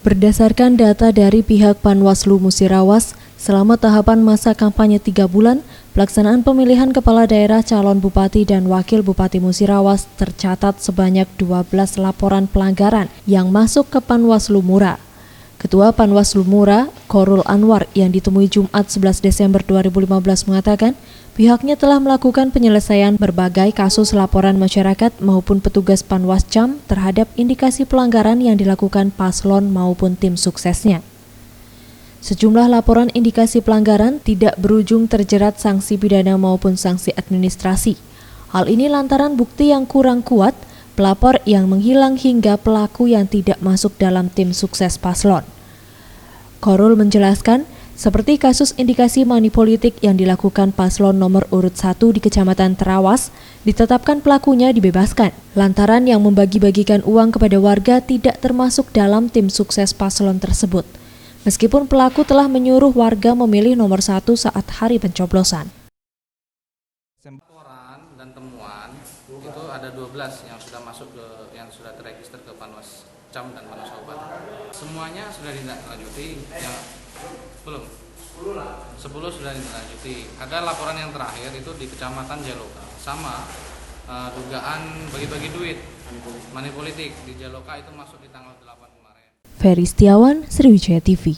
Berdasarkan data dari pihak Panwaslu Musirawas, selama tahapan masa kampanye 3 bulan, pelaksanaan pemilihan kepala daerah calon bupati dan wakil bupati Musirawas tercatat sebanyak 12 laporan pelanggaran yang masuk ke Panwaslu Mura. Ketua Panwaslu Mura, Korul Anwar, yang ditemui Jumat 11 Desember 2015 mengatakan, pihaknya telah melakukan penyelesaian berbagai kasus laporan masyarakat maupun petugas Panwascam terhadap indikasi pelanggaran yang dilakukan paslon maupun tim suksesnya. Sejumlah laporan indikasi pelanggaran tidak berujung terjerat sanksi pidana maupun sanksi administrasi. Hal ini lantaran bukti yang kurang kuat, pelapor yang menghilang hingga pelaku yang tidak masuk dalam tim sukses paslon. Korul menjelaskan, seperti kasus indikasi money politik yang dilakukan paslon nomor urut 1 di Kecamatan Terawas, ditetapkan pelakunya dibebaskan, lantaran yang membagi-bagikan uang kepada warga tidak termasuk dalam tim sukses paslon tersebut. Meskipun pelaku telah menyuruh warga memilih nomor 1 saat hari pencoblosan. Laporan dan temuan itu ada 12 yang sudah masuk yang sudah terregister ke Panwascam dan Panwas Kabupaten. Semuanya sudah ditindaklanjuti, yang belum. 10 sudah ditindaklanjuti. Ada laporan yang terakhir itu di Kecamatan Jaloka, sama dugaan bagi-bagi duit, money politik di Jaloka itu masuk di tanggal 8 kemarin. Ferry Setiawan, Sriwijaya TV.